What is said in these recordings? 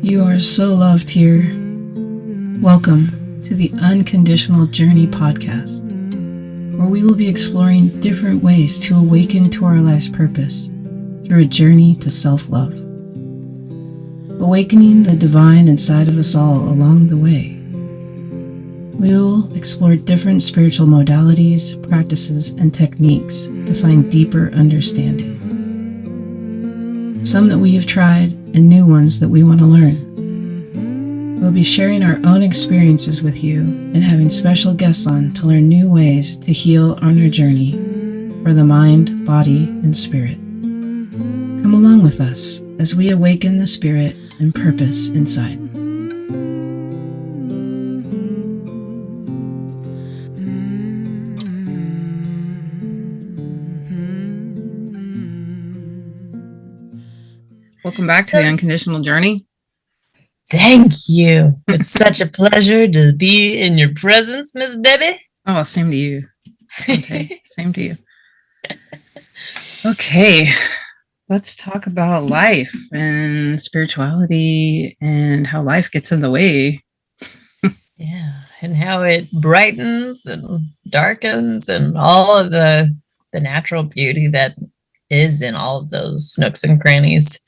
You are so loved here. Welcome to the Unconditional Journey podcast, where we will be exploring different ways to awaken to our life's purpose through a journey to self-love. Awakening the divine inside of us all along the way. We will explore different spiritual modalities, practices, and techniques to find deeper understanding. Some that we have tried and new ones that we want to learn. We'll be sharing our own experiences with you and having special guests on to learn new ways to heal on our journey for the mind, body, and spirit. Come along with us as we awaken the spirit and purpose inside. Welcome back to the Unconditional Journey. Thank you. It's such a pleasure to be in your presence, Miss Debbie. Oh, same to you. Okay, same to you. Okay, let's talk about life and spirituality and how life gets in the way. Yeah, and how it brightens and darkens and all of the natural beauty that is in all of those nooks and crannies.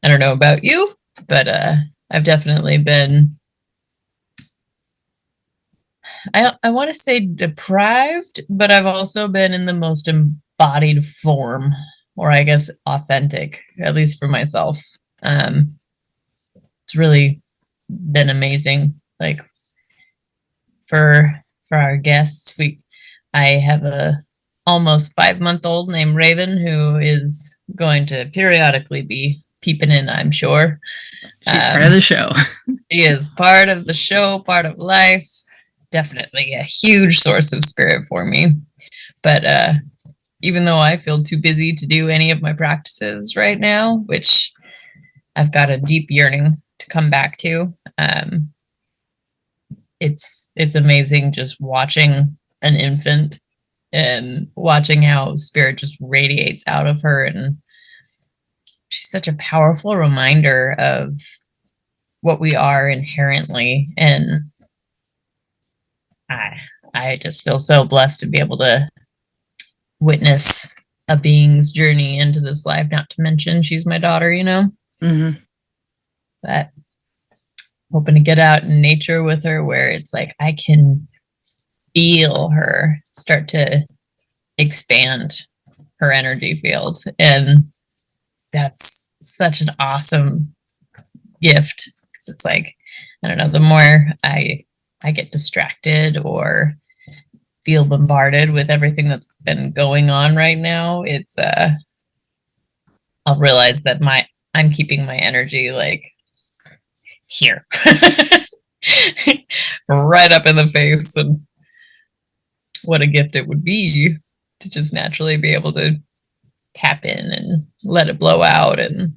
I don't know about you, but I've definitely been, I want to say deprived, but I've also been in the most embodied form, or I guess authentic, at least for myself. It's really been amazing. Like for our guests, I have a almost 5-month-old named Raven who is going to periodically be peeping in, I'm sure. She's part of the show. She is part of the show, part of life. Definitely a huge source of spirit for me. But even though I feel too busy to do any of my practices right now, which I've got a deep yearning to come back to, it's amazing just watching an infant and watching how spirit just radiates out of her. And she's such a powerful reminder of what we are inherently. And I just feel so blessed to be able to witness a being's journey into this life, not to mention she's my daughter, you know? Mm-hmm. But hoping to get out in nature with her where it's like I can feel her start to expand her energy field. And that's such an awesome gift. Because it's like, I don't know, the more I get distracted or feel bombarded with everything that's been going on right now, it's I'll realize that I'm keeping my energy like here. Right up in the face. And what a gift it would be to just naturally be able to tap in and let it blow out and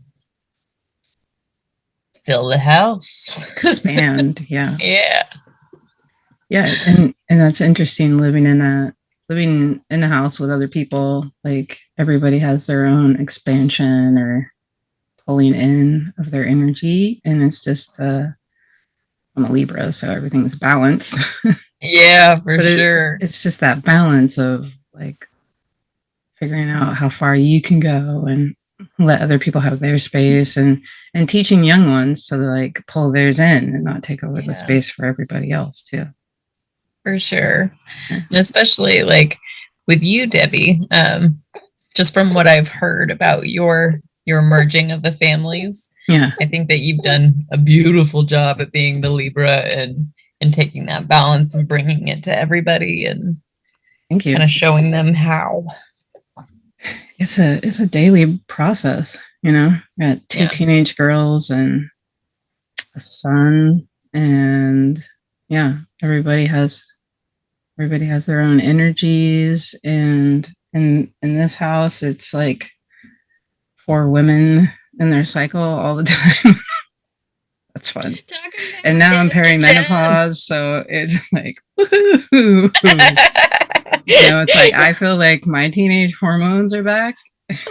fill the house. Expand, yeah. Yeah. And that's interesting, living in a house with other people. Like everybody has their own expansion or pulling in of their energy, and it's just I'm a Libra, so everything's balanced. Yeah, for sure. It's just that balance of like figuring out how far you can go and let other people have their space, and teaching young ones to like pull theirs in and not take over the space for everybody else too. For sure. And especially like with you, Debbie, just from what I've heard about your merging of the families. Yeah. I think that you've done a beautiful job at being the Libra and taking that balance and bringing it to everybody and thank you. Kind of showing them how. It's a daily process, you know. I got 2 teenage girls and a son, and yeah, everybody has their own energies, and in this house it's like 4 women in their cycle all the time. That's fun. And now I'm perimenopause, so it's like woo-hoo. You know, it's like I feel like my teenage hormones are back.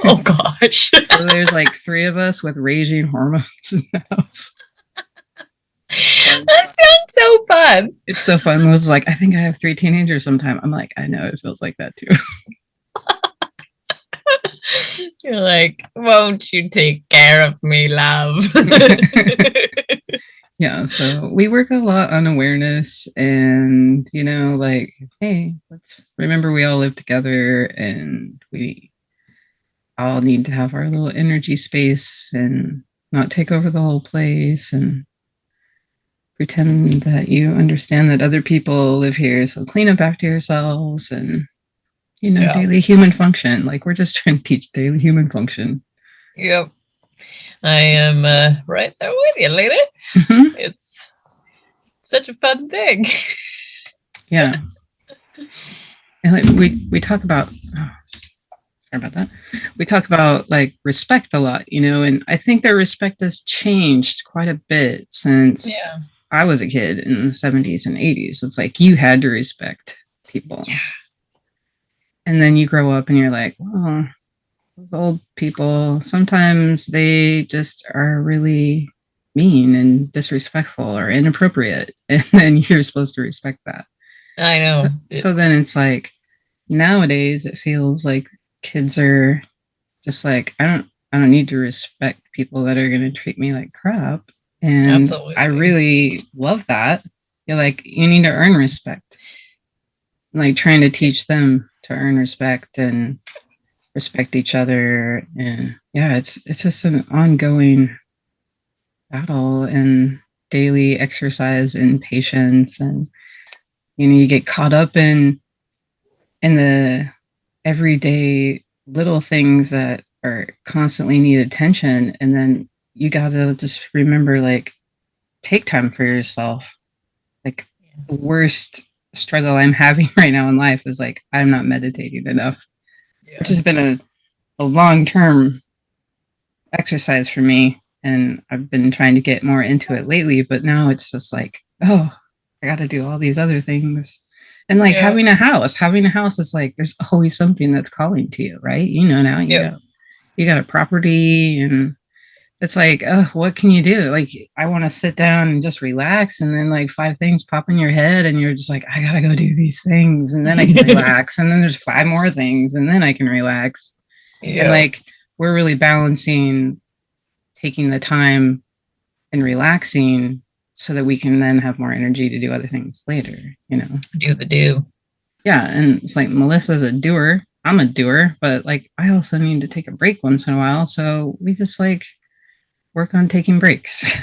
Oh gosh. So there's like 3 of us with raging hormones in the house. That sounds so fun. It's so fun. Was like, I think I have 3 teenagers sometime. I'm like, I know it feels like that too. You're like, won't you take care of me, love? Yeah, so we work a lot on awareness and, like, hey, let's remember we all live together and we all need to have our little energy space and not take over the whole place and pretend that you understand that other people live here. So clean up after yourselves and, daily human function. Like we're just trying to teach daily human function. Yep. I am right there with you, lady. Mm-hmm. It's such a fun thing. Yeah. And like we talk about sorry about that. We talk about like respect a lot, and I think their respect has changed quite a bit since I was a kid in the 70s and 80s. It's like you had to respect people. Yeah. And then you grow up and you're like, well, those old people, sometimes they just are really mean and disrespectful or inappropriate. And then you're supposed to respect that. I know. So then it's like nowadays it feels like kids are just like, I don't need to respect people that are going to treat me like crap. And absolutely. I really love that. You're like, you need to earn respect. Like trying to teach them to earn respect and respect each other. And yeah, it's just an ongoing battle and daily exercise in patience. And, you get caught up in the everyday little things that are constantly need attention. And then you got to just remember, like, take time for yourself. Like the worst struggle I'm having right now in life is like, I'm not meditating enough, which has been a long-term exercise for me. And I've been trying to get more into it lately, but now it's just like, oh, I got to do all these other things. And like having a house is like, there's always something that's calling to you, right? Now you got a property and it's like, oh, what can you do? Like, I want to sit down and just relax. And then like 5 things pop in your head and you're just like, I got to go do these things. And then I can relax. And then there's 5 more things and then I can relax. And like, we're really balancing taking the time and relaxing so that we can then have more energy to do other things later, Do the do. Yeah. And it's like, Melissa's a doer. I'm a doer, but like, I also need to take a break once in a while. So we just like work on taking breaks.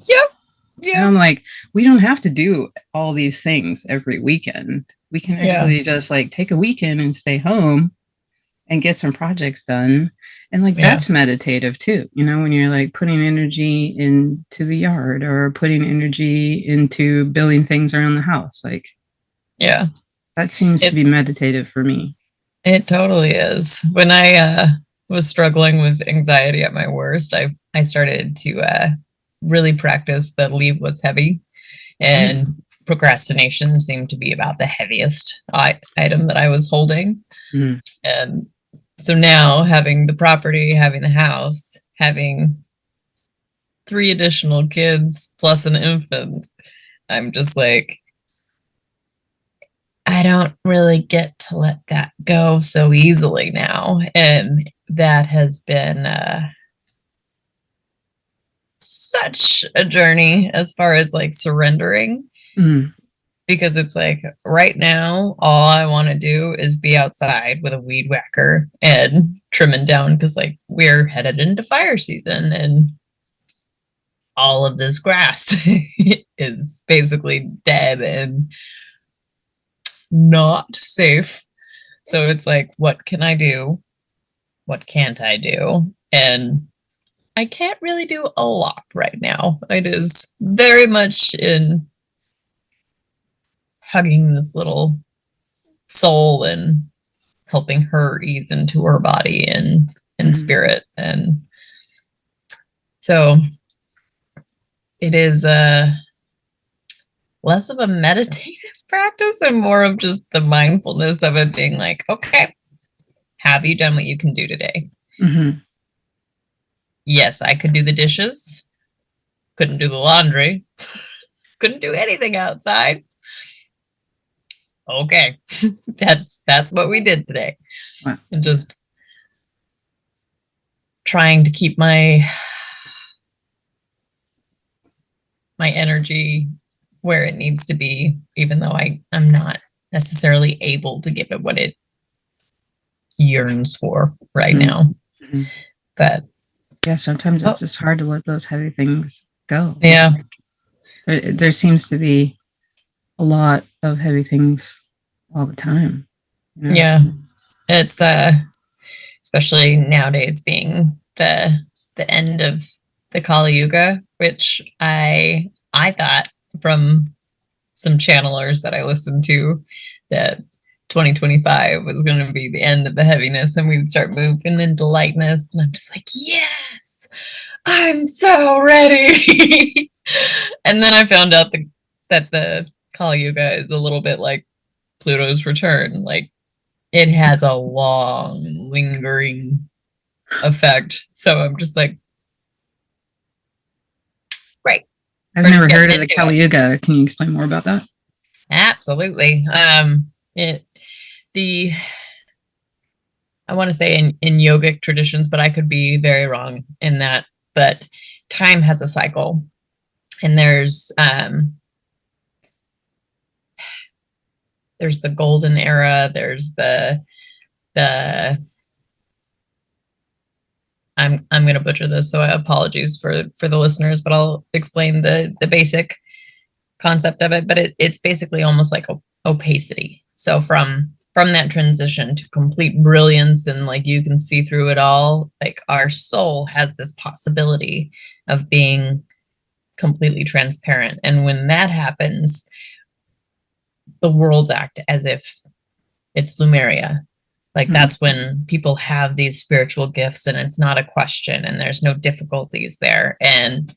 Yep. Yeah. And I'm like, we don't have to do all these things every weekend. We can actually just like take a weekend and stay home and get some projects done. And like, that's meditative too. When you're like putting energy into the yard or putting energy into building things around the house. Like, that seems to be meditative for me. It totally is. When I was struggling with anxiety at my worst, I started to really practice the leave what's heavy, and procrastination seemed to be about the heaviest item that I was holding. Mm-hmm. And so now, having the property, having the house, having 3 additional kids plus an infant, I'm just like, I don't really get to let that go so easily now. And that has been such a journey as far as like surrendering. Mm-hmm. Because it's like right now, all I want to do is be outside with a weed whacker and trimming down because like we're headed into fire season and all of this grass is basically dead and not safe. So it's like, what can I do? What can't I do? And I can't really do a lot right now. It is very much in hugging this little soul and helping her ease into her body and spirit. And so it is less of a meditative practice and more of just the mindfulness of it being like, okay, have you done what you can do today? Mm-hmm. Yes, I could do the dishes, couldn't do the laundry. couldn't do anything outside. Okay. That's what we did today. Wow. And just trying to keep my energy where it needs to be, even though I'm not necessarily able to give it what it yearns for right now. Mm-hmm. But yeah, sometimes it's just hard to let those heavy things go. Yeah. There seems to be a lot of heavy things all the time. You know? Yeah. It's especially nowadays being the end of the Kali Yuga, which I thought from some channelers that I listened to that 2025 was going to be the end of the heaviness and we would start moving into lightness. And I'm just like, yes, I'm so ready. And then I found out that the Kali Yuga is a little bit like Pluto's return. Like, it has a long, lingering effect. So I'm just like, great. I've never heard of the Kali Yuga. Can you explain more about that? Absolutely. I want to say in yogic traditions, but I could be very wrong in that. But time has a cycle, and there's the golden era. There's the I'm going to butcher this, so apologies for the listeners, but I'll explain the basic concept of it. But it's basically almost like opacity. So from that transition to complete brilliance and like you can see through it all, like our soul has this possibility of being completely transparent. And when that happens, the worlds act as if it's Lemuria. Like that's when people have these spiritual gifts and it's not a question and there's no difficulties there. And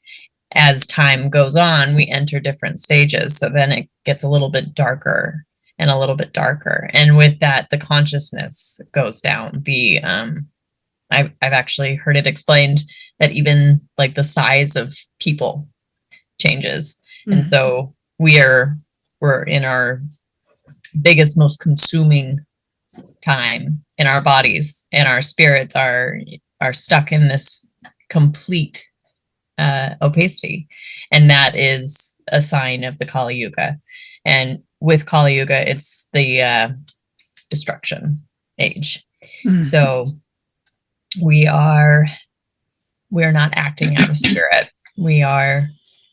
as time goes on, we enter different stages. So then it gets a little bit darker and a little bit darker. And with that, the consciousness goes down. I've actually heard it explained that even like the size of people changes. And so we're in our biggest, most consuming time in our bodies, and our spirits are stuck in this complete opacity, and that is a sign of the Kali Yuga. And with Kali Yuga, it's the destruction age. So we're not acting out of spirit. We are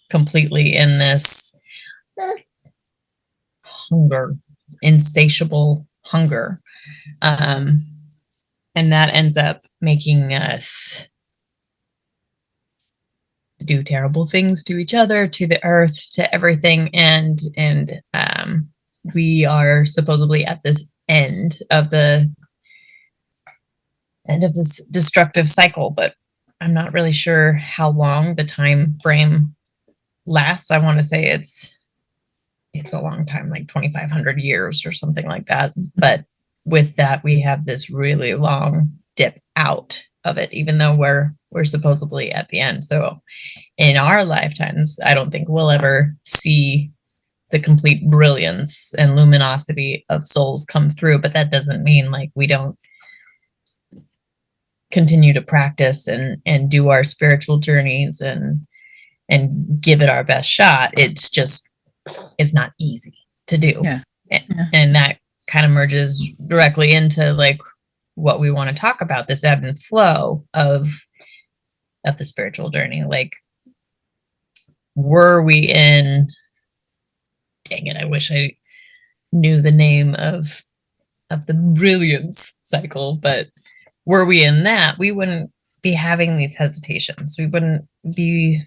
completely in this hunger, insatiable hunger. And that ends up making us do terrible things to each other, to the earth, to everything. And we are supposedly at this end of this destructive cycle, but I'm not really sure how long the time frame lasts. I want to say it's a long time, like 2,500 years or something like that. But with that, we have this really long dip out of it, even though we're supposedly at the end. So in our lifetimes, I don't think we'll ever see the complete brilliance and luminosity of souls come through. But that doesn't mean like we don't continue to practice and do our spiritual journeys and give it our best shot. It's just, it's not easy to do. Yeah. And that kind of merges directly into like what we want to talk about, this ebb and flow of the spiritual journey. Like, were we in, dang it, I wish I knew the name of the brilliance cycle, but were we in that, we wouldn't be having these hesitations. We wouldn't be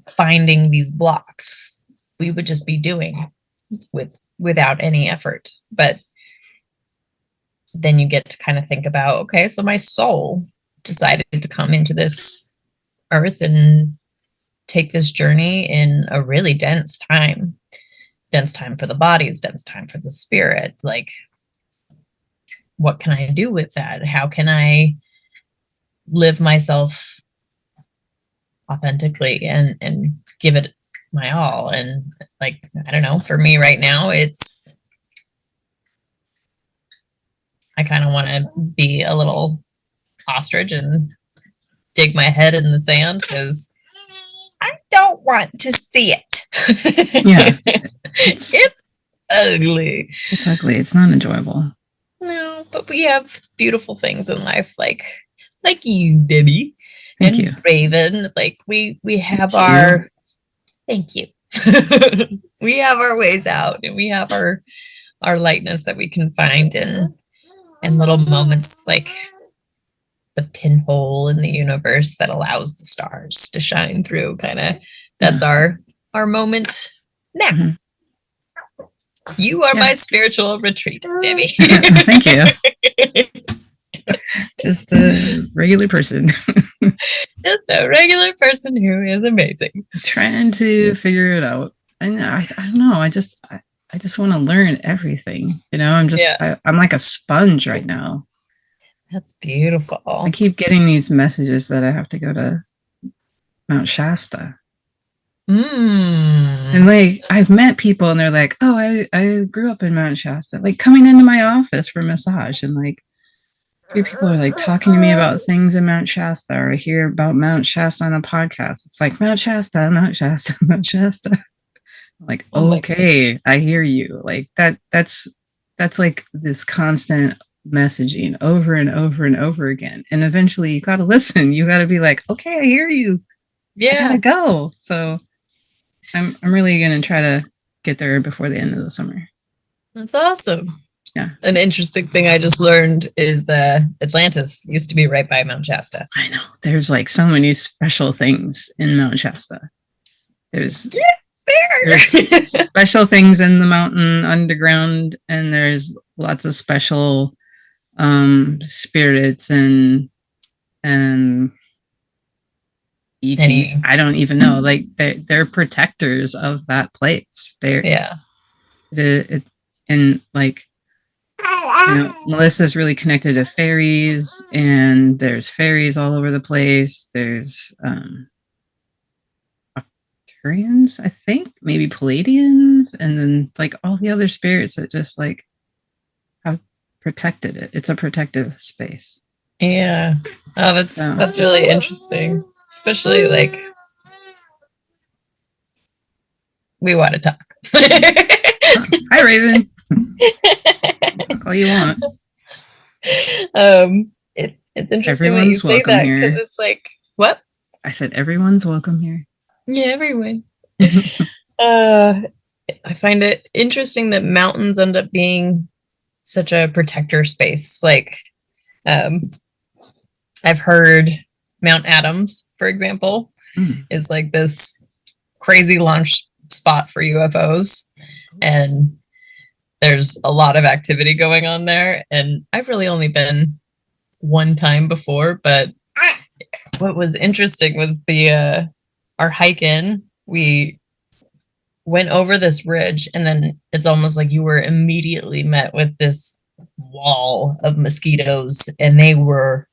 finding these blocks. We would just be doing without any effort. But then you get to kind of think about, okay, so my soul decided to come into this earth and take this journey in a really dense time for the bodies, dense time for the spirit. Like, what can I do with that? How can I live myself authentically and give it my all. And like, I don't know, for me right now, I kind of want to be a little ostrich and dig my head in the sand because I don't want to see it. Yeah. It's ugly. It's ugly. It's not enjoyable. No, but we have beautiful things in life, like you, Debbie, Thank and you. Raven. Like we have our thank you. We have our ways out, and we have our lightness that we can find in little moments like the pinhole in the universe that allows the stars to shine through. Kind of, that's our moment now. Mm-hmm. You are my spiritual retreat, Debbie. Thank you. Just a regular person. Just a regular person who is amazing. Trying to figure it out. And I don't know. I just want to learn everything. You know, I'm like a sponge right now. That's beautiful. I keep getting these messages that I have to go to Mount Shasta. And like, I've met people and they're like, oh, I grew up in Mount Shasta, like coming into my office for massage. And like, people are like talking to me about things in Mount Shasta, or I hear about Mount Shasta on a podcast. It's like, Mount Shasta, Mount Shasta, Mount Shasta. I'm like, okay, I hear you. Like that's like this constant messaging over and over and over again. And eventually you got to listen. You got to be like, okay, I hear you. Yeah. I gotta go. So I'm really going to try to get there before the end of the summer. That's awesome. Yeah. An interesting thing I just learned is Atlantis used to be right by Mount Shasta. I know. There's like so many special things in Mount Shasta. There's special things in the mountain underground, and there's lots of special spirits and ETs. I don't even know. Like they're protectors of that place. And like, you know, Melissa's really connected to fairies, and there's fairies all over the place. There's occurence, I think, maybe Palladians, and then like all the other spirits that just like have protected it. It's a protective space. Yeah. Oh, that's really interesting. Especially like we want to talk. Hi, Raven. Talk all you want. It's interesting that you say that because it's like, what? I said everyone's welcome here. Yeah, everyone. I find it interesting that mountains end up being such a protector space. Like, I've heard Mount Adams, for example, is like this crazy launch spot for UFOs. And there's a lot of activity going on there. And I've really only been one time before, but what was interesting was our hike in, we went over this ridge, and then it's almost like you were immediately met with this wall of mosquitoes, and they were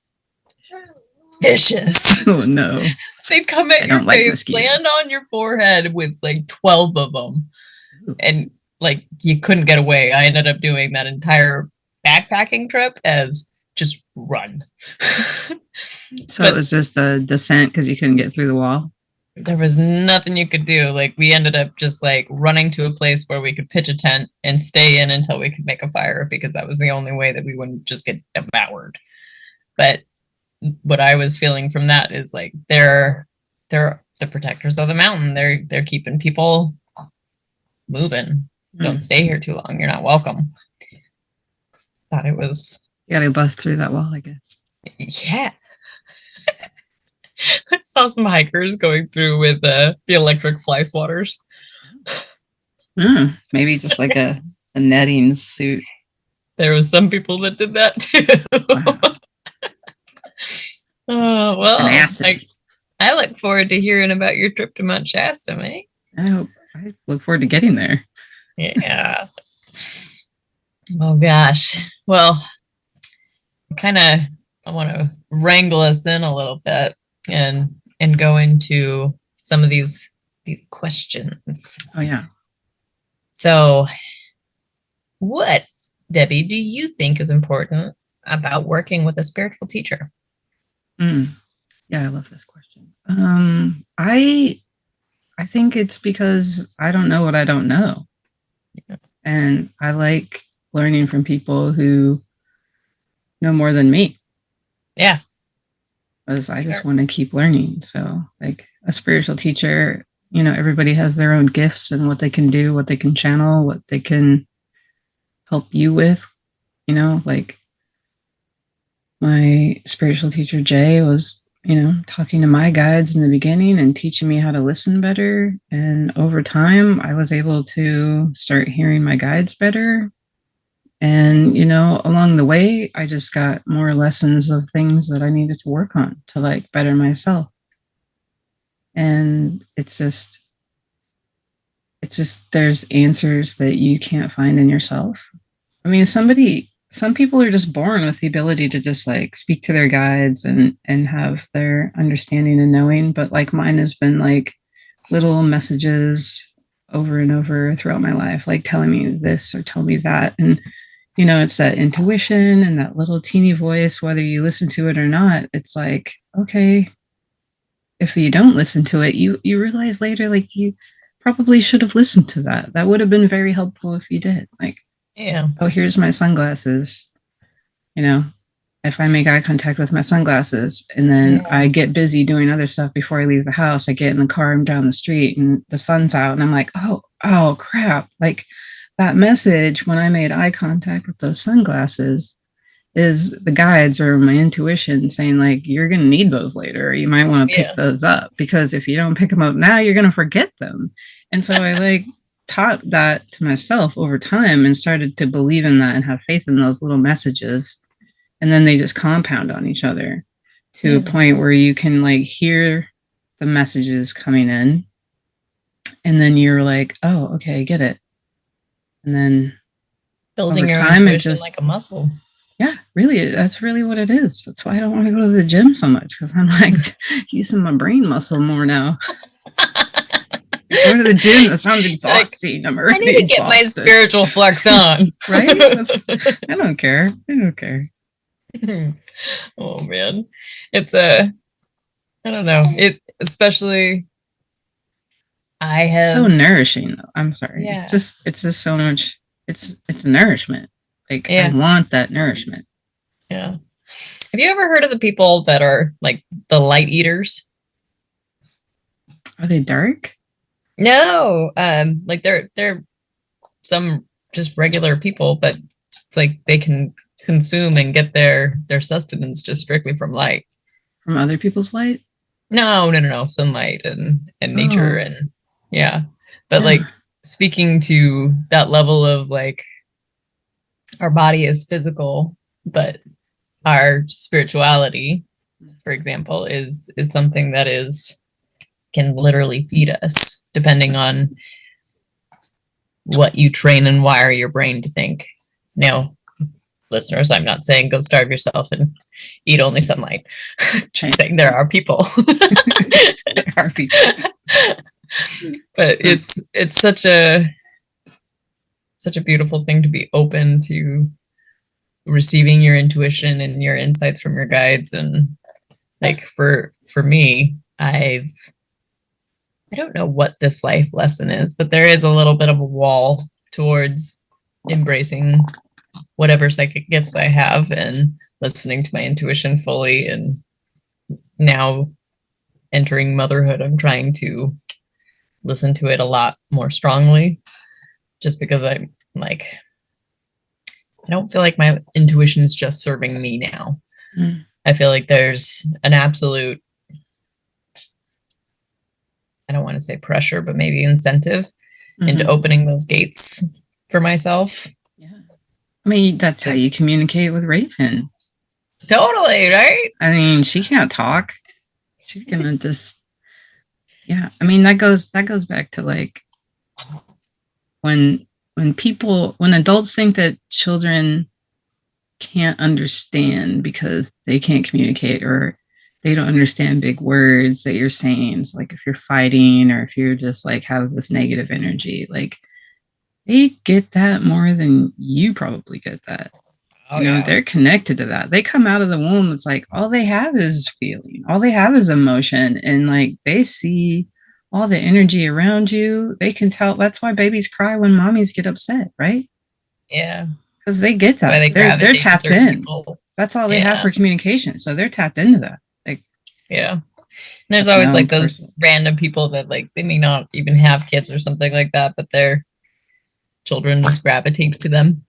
vicious. Oh no. They'd come at your face, land on your forehead with like 12 of them. And like you couldn't get away. I ended up doing that entire backpacking trip as just run. So it was just a descent because you couldn't get through the wall? There was nothing you could do. Like we ended up just like running to a place where we could pitch a tent and stay in until we could make a fire, because that was the only way that we wouldn't just get devoured. But what I was feeling from that is like they're the protectors of the mountain. They're keeping people moving. Don't stay here too long. You're not welcome. Thought it was. You gotta bust through that wall, I guess. Yeah. I saw some hikers going through with the electric fly swatters. Maybe just like a netting suit. There was some people that did that too. Wow. Oh, well, I look forward to hearing about your trip to Mount Shasta, mate. I look forward to getting there. Yeah. Oh, gosh. Well, I want to wrangle us in a little bit and go into some of these these questions. Oh, yeah. So, what, Debbie, do you think is important about working with a spiritual teacher? Yeah, I love this question. I think it's because I don't know what I don't know. Yeah. And I like learning from people who know more than me. Yeah. Because I just want to keep learning. So, like a spiritual teacher, everybody has their own gifts and what they can do, what they can channel, what they can help you with. Like my spiritual teacher, Jay, was, talking to my guides in the beginning and teaching me how to listen better. And over time, I was able to start hearing my guides better. And, along the way, I just got more lessons of things that I needed to work on to like better myself. And it's just there's answers that you can't find in yourself. I mean, some people are just born with the ability to just like speak to their guides and have their understanding and knowing. But like mine has been like little messages over and over throughout my life, like telling me this or tell me that. And, it's that intuition and that little teeny voice, whether you listen to it or not. It's like, okay, if you don't listen to it, you realize later, like you probably should have listened to that. That would have been very helpful if you did. Like, yeah. Oh, here's my sunglasses. If I make eye contact with my sunglasses and then I get busy doing other stuff before I leave the house, I get in the car, I'm down the street and the sun's out and I'm like, oh crap. Like that message when I made eye contact with those sunglasses is the guides or my intuition saying like, you're going to need those later. You might want to pick those up because if you don't pick them up now, you're going to forget them. And so I like taught that to myself over time and started to believe in that and have faith in those little messages. And then they just compound on each other to a point where you can like hear the messages coming in. And then you're like, oh, okay, I get it. And then building your intuition like a muscle. Yeah, really, that's really what it is. That's why I don't want to go to the gym so much because I'm like using my brain muscle more now. Go to the gym. That sounds exhausting. Like, I need to get my spiritual flex on. Right? I don't care. I don't care. Oh man, it's I don't know. It especially. I have so nourishing. Though. I'm sorry. Yeah. It's just so much. It's nourishment. Like I want that nourishment. Yeah. Have you ever heard of the people that are like the light eaters? Are they dark? No. Like they're some just regular people, but it's like they can consume and get their sustenance just strictly from light. From other people's light? No. Sunlight and nature and But like speaking to that level of like our body is physical, but our spirituality, for example, is something that can literally feed us depending on what you train and wire your brain to think. Now, listeners, I'm not saying go starve yourself and eat only sunlight. Just saying there are people. There are people. But it's such a beautiful thing to be open to receiving your intuition and your insights from your guides. And like for me, I don't know what this life lesson is, but there is a little bit of a wall towards embracing whatever psychic gifts I have and listening to my intuition fully. And now entering motherhood, I'm trying to listen to it a lot more strongly just because I'm like, I don't feel like my intuition is just serving me now. I feel like there's an absolute, I don't want to say pressure, but maybe incentive into opening those gates for myself. Yeah. I mean, that's how you communicate with Raven. Totally, right? I mean, she can't talk. She's gonna just I mean, that goes back to like when adults think that children can't understand because they can't communicate or they don't understand big words that you're saying. So, like if you're fighting or if you're just like have this negative energy, like they get that more than you probably get that. Oh, you know, yeah. They're connected to that. They come out of the womb. It's like all they have is feeling. All they have is emotion. And like they see all the energy around you. They can tell. That's why babies cry when mommies get upset, right? Yeah. Because they get that. They're tapped in. People. That's all they have for communication. So they're tapped into that. Like, yeah. And there's always like those random people that like they may not even have kids or something like that, but their children just gravitate to them.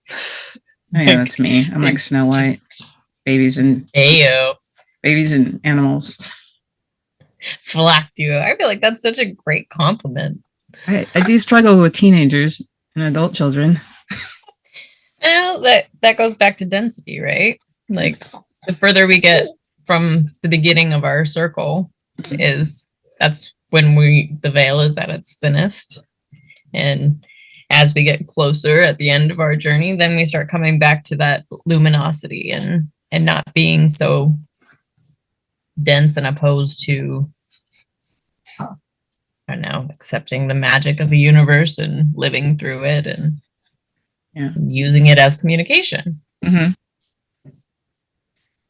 Oh, yeah, that's me. I'm like Snow White. Babies and animals flock to you. I feel like that's such a great compliment. I do struggle with teenagers and adult children. Well, that goes back to density, right? Like the further we get from the beginning of our circle, that's when the veil is at its thinnest. And as we get closer at the end of our journey, then we start coming back to that luminosity and not being so dense and opposed to, I don't know, accepting the magic of the universe and living through it and using it as communication. Mm-hmm.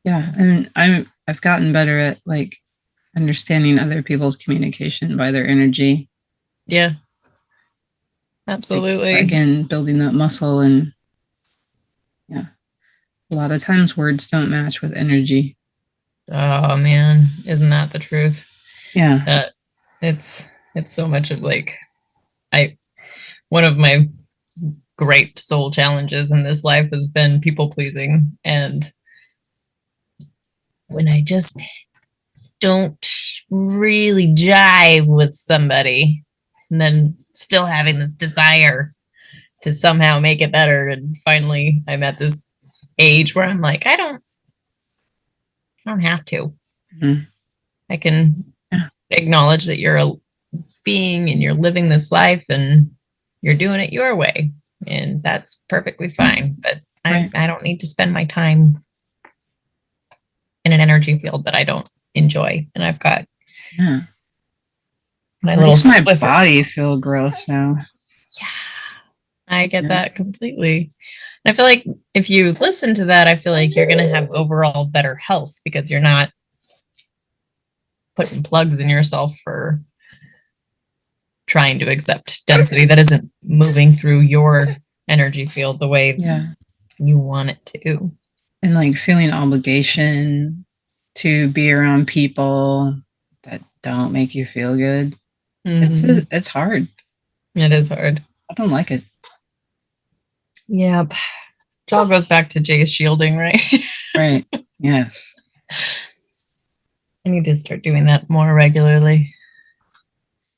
Yeah, and I've gotten better at like understanding other people's communication by their energy. Yeah. Absolutely. Like, again, building that muscle. And yeah, a lot of times words don't match with energy. Oh man, isn't that the truth? Yeah. It's so much of like one of my great soul challenges in this life has been people pleasing. And when I just don't really jive with somebody, and then still having this desire to somehow make it better. And finally I'm at this age where I'm like, I don't have to. Mm-hmm. I can acknowledge that you're a being and you're living this life and you're doing it your way. And that's perfectly fine. But I don't need to spend my time in an energy field that I don't enjoy. And I've got my body feel gross now. Yeah, I get that completely. And I feel like if you listen to that, I feel like you're going to have overall better health because you're not putting plugs in yourself for trying to accept density that isn't moving through your energy field the way you want it to. And like feeling obligation to be around people that don't make you feel good. Mm-hmm. It's hard. It is hard. I don't like it. Yep. It all goes back to Jay's shielding, right? Right. Yes. I need to start doing that more regularly.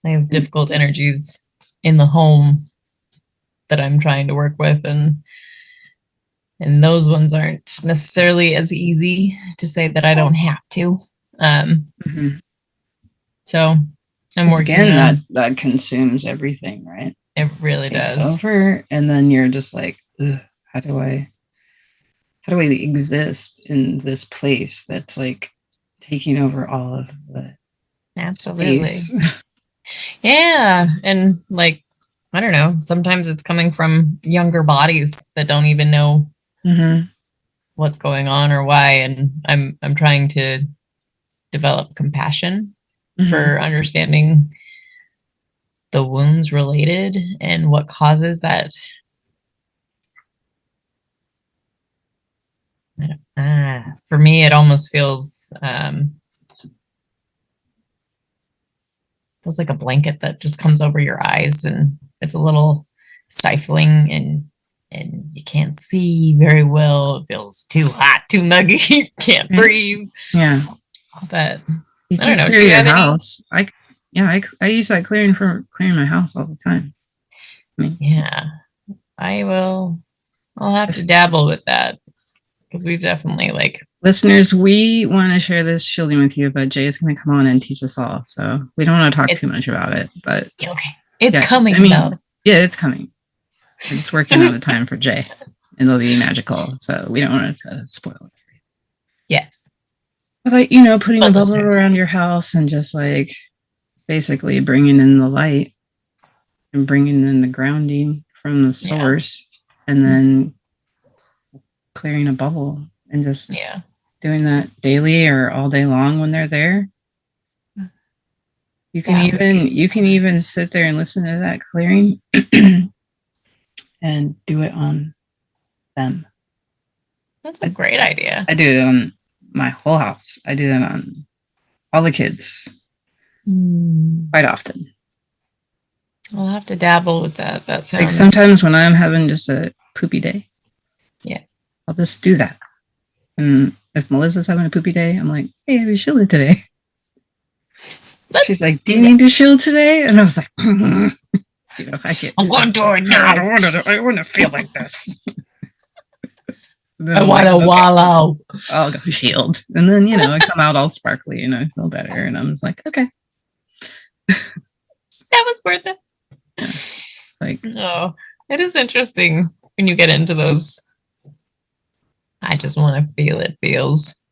I have difficult energies in the home that I'm trying to work with, and those ones aren't necessarily as easy to say that I don't have to. So I'm working again, that consumes everything, right? It really does. It's over, and then you're just like, how do I exist in this place that's like taking over all of the space? Yeah, and like I don't know, sometimes it's coming from younger bodies that don't even know what's going on or why, and I'm trying to develop compassion for understanding the wounds related and what causes that. For me, it almost feels like a blanket that just comes over your eyes, and it's a little stifling, and you can't see very well. It feels too hot, too muggy. You can't breathe. Yeah, but you can clear your house. I use that clearing for clearing my house all the time. I will. I'll have to dabble with that because we've definitely listeners. We want to share this shielding with you, but Jay is going to come on and teach us all. So we don't want to talk too much about it, but it's coming. It's coming. It's working out of time for Jay, and it'll be magical. So we don't want to spoil it. Yes. Like, putting the bubble around your house and just like basically bringing in the light and bringing in the grounding from the source, and then clearing a bubble and just doing that daily or all day long when they're there. You can even sit there and listen to that clearing and do it on them. That's a great idea. I do it on my whole house. I do that on all the kids quite often. I'll have to dabble with that. That sounds like sometimes when I'm having just a poopy day. Yeah. I'll just do that. And if Melissa's having a poopy day, I'm like, hey, have you shielded today? She's like, do you need to shield today? And I was like, I'm going to it now. I want to feel like this. I want to wallow. I'll go shield. And then, I come out all sparkly and I feel better. And I'm just like, okay. That was worth it. Yeah. Like, it is interesting when you get into those. I just want to feel it feels.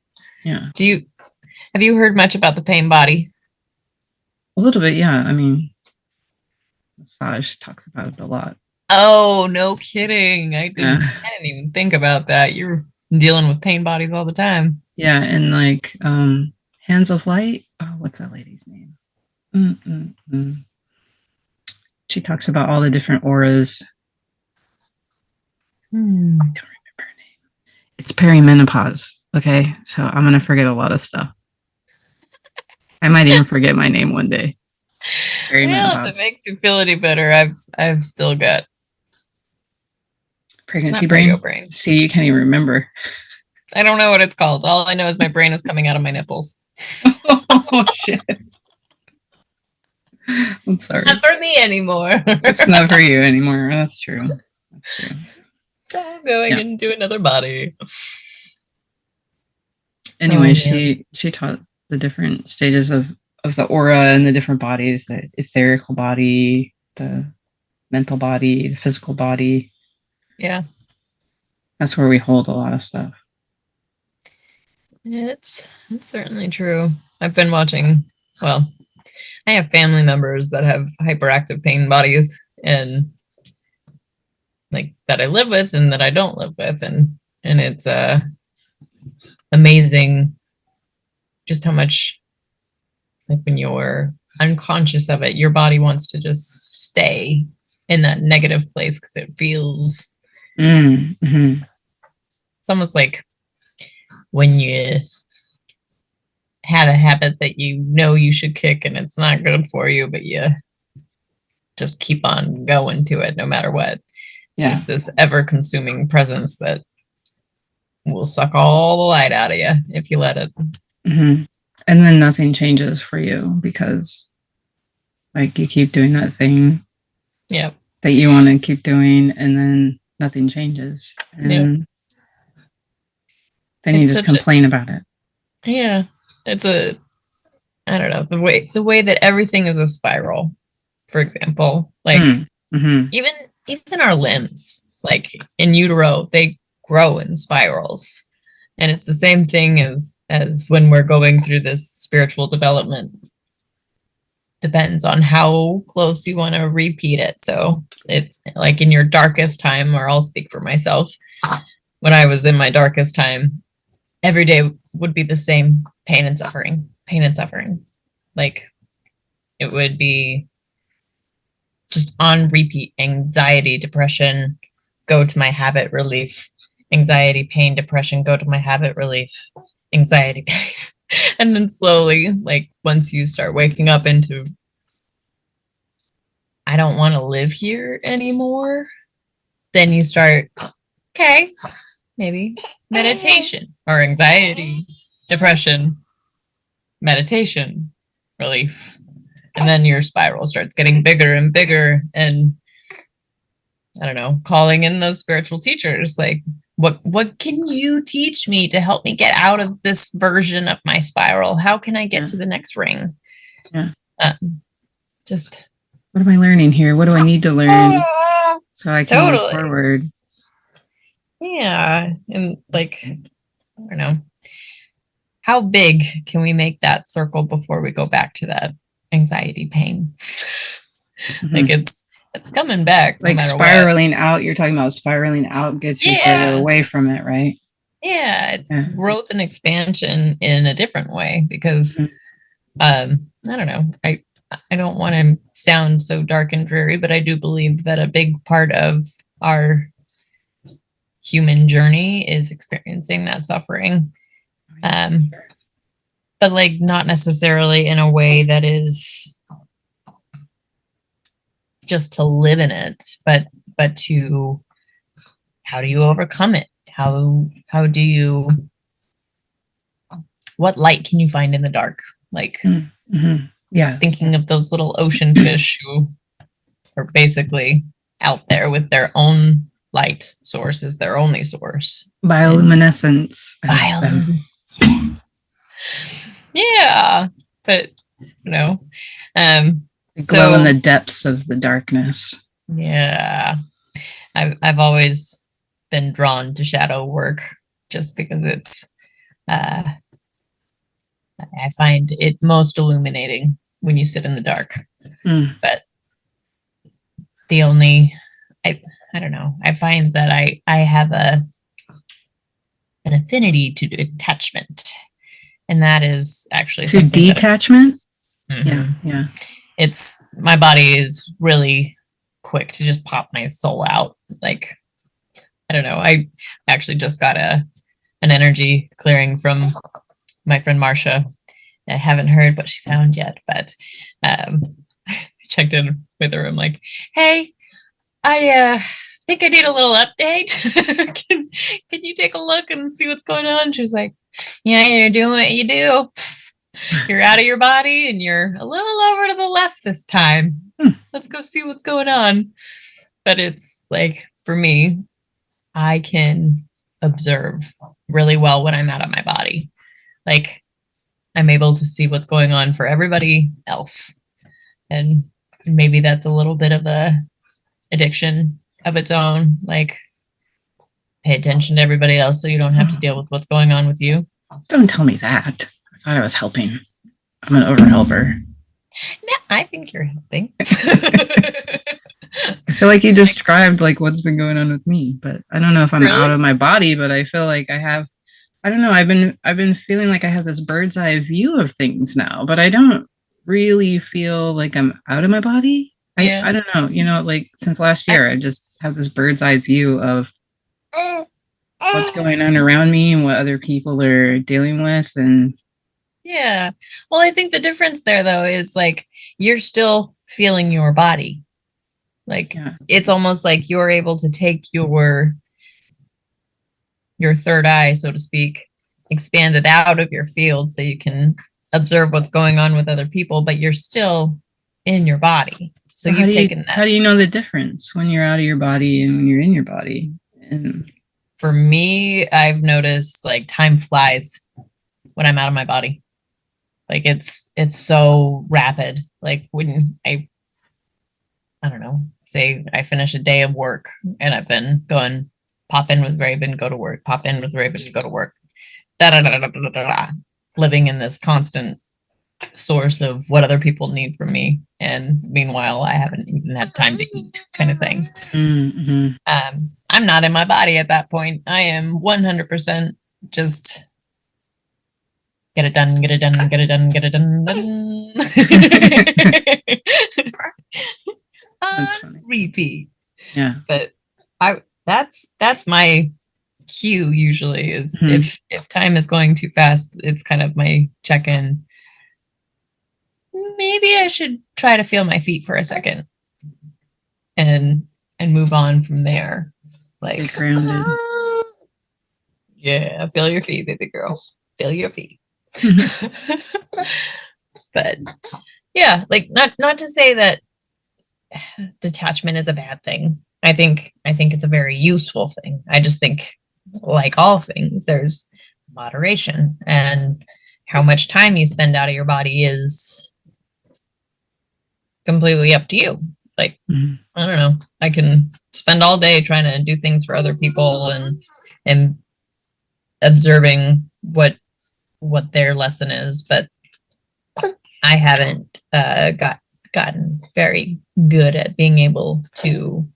Yeah. Have you heard much about the pain body? A little bit, yeah. I mean, massage talks about it a lot. Oh, no kidding. I didn't even think about that. You're dealing with pain bodies all the time. Yeah, and like Hands of Light. Oh, what's that lady's name? She talks about all the different auras. I don't remember her name. It's perimenopause. Okay, so I'm gonna forget a lot of stuff. I might even forget my name one day. Well, if it makes you feel any better, I've still got pregnancy brain. See, you can't even remember. I don't know what it's called. All I know is my brain is coming out of my nipples. Oh shit. I'm sorry. Not for me anymore. It's not for you anymore. That's true. So I'm going into another body. Anyway, she taught the different stages of the aura and the different bodies, the etherical body, the mental body, the physical body. Yeah. That's where we hold a lot of stuff. It's certainly true. I've been watching, I have family members that have hyperactive pain bodies, and like that I live with and that I don't live with, and it's amazing just how much, like, when you're unconscious of it, your body wants to just stay in that negative place because it feels it's almost like when you have a habit that you should kick and it's not good for you, but you just keep on going to it no matter what. It's just this ever-consuming presence that will suck all the light out of you if you let it. And then nothing changes for you because, like, you keep doing that thing that you want to keep doing, and then nothing changes. And then you just complain about it. Yeah. It's I don't know, the way that everything is a spiral, for example, like even our limbs, like in utero, they grow in spirals. And it's the same thing as when we're going through this spiritual development. Depends on how close you want to repeat it. So it's like in your darkest time, or I'll speak for myself. When I was in my darkest time, every day would be the same pain and suffering. Like it would be just on repeat: anxiety, depression, go to my habit relief. Anxiety, pain, depression, go to my habit relief. Anxiety, pain. And then slowly, like once you start waking up into, I don't want to live here anymore, then you start, okay, maybe meditation, or anxiety, depression, meditation, relief. And then your spiral starts getting bigger and bigger. And I don't know, calling in those spiritual teachers, like, what can you teach me to help me get out of this version of my spiral? How can I get to the next ring? Just what am I learning here? What do I need to learn so I can move forward? Yeah. And like, I don't know. how big can we make that circle before we go back to that anxiety pain? Like it's coming back no Like matter spiraling out. You're talking about spiraling out gets you further away from it, right? Yeah, it's growth and expansion in a different way because I don't know. I don't want to sound so dark and dreary, but I do believe that a big part of our human journey is experiencing that suffering. But like not necessarily in a way that is just to live in it, but to how do you overcome it? How do you, what light can you find in the dark? Like thinking of those little ocean fish who are basically out there with their own light source as their only source. Bioluminescence. Yeah, but you know, glow in the depths of the darkness. Yeah, I've always been drawn to shadow work just because it's I find it most illuminating when you sit in the dark. But the only I don't know, I find that I have an affinity to attachment, and that is actually to detachment. Yeah. It's my body is really quick to just pop my soul out. Like I don't know. I actually just got an energy clearing from my friend Marcia. I haven't heard what she found yet, but I checked in with her. I'm like, hey, I think I need a little update. can you take a look and see what's going on? She was like, yeah, you're doing what you do. You're out of your body and you're a little over to the left this time. Let's go see what's going on. But it's like, for me, I can observe really well when I'm out of my body. Like I'm able to see what's going on for everybody else. And maybe that's a little bit of a addiction of its own. Like pay attention to everybody else so you don't have to deal with what's going on with you. Don't tell me that. I thought I was helping. I'm an overhelper. No, I think you're helping. I feel like you described like what's been going on with me, but I don't know if I'm out of my body, but I feel like I have, I don't know. I've been feeling like I have this bird's eye view of things now, but I don't really feel like I'm out of my body. I don't know, like since last year, I just have this bird's eye view of what's going on around me and what other people are dealing with. And yeah, well, I think the difference there though is like you're still feeling your body. Like it's almost like you're able to take your third eye, so to speak, expand it out of your field so you can observe what's going on with other people, but you're still in your body. So you've taken that. How do you know the difference when you're out of your body and when you're in your body? And for me, I've noticed like time flies when I'm out of my body. Like it's so rapid. Like when I don't know, say I finish a day of work and I've been going pop in with Raven, go to work, pop in with Raven, go to work, living in this constant source of what other people need from me. And meanwhile, I haven't even had time to eat kind of thing. I'm not in my body at that point. I am 100% just get it done, get it done, get it done, get it done. Repeat. Yeah. But that's my cue usually is if time is going too fast, it's kind of my check-in. Maybe I should try to feel my feet for a second and move on from there. Like get grounded. Yeah, feel your feet, baby girl. Feel your feet. But yeah, like not to say that detachment is a bad thing. I think it's a very useful thing. I just think, like all things, there's moderation, and how much time you spend out of your body is completely up to you. Like I don't know, I can spend all day trying to do things for other people and observing what what their lesson is, but I haven't gotten very good at being able to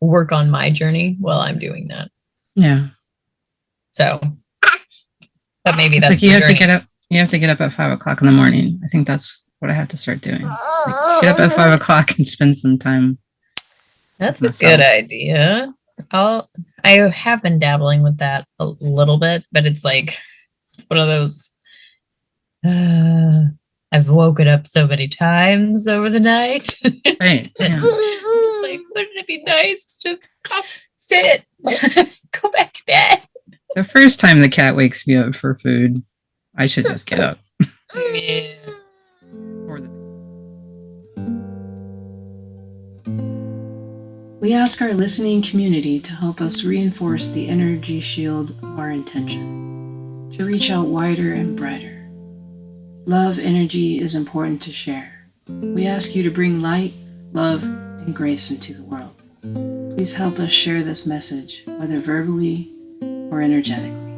work on my journey while I'm doing that. Yeah. So, but maybe it's that's like you have to get up. You have to get up at 5 o'clock in the morning. I think that's what I have to start doing. Like, get up at 5 o'clock and spend some time. That's a good idea. I have been dabbling with that a little bit, but it's like, it's one of those, I've woken up so many times over the night. Right. Yeah. Just like, wouldn't it be nice to just sit, go back to bed? The first time the cat wakes me up for food, I should just get up. Yeah. We ask our listening community to help us reinforce the energy shield of our intention, to reach out wider and brighter. Love energy is important to share. We ask you to bring light, love, and grace into the world. Please help us share this message, whether verbally or energetically.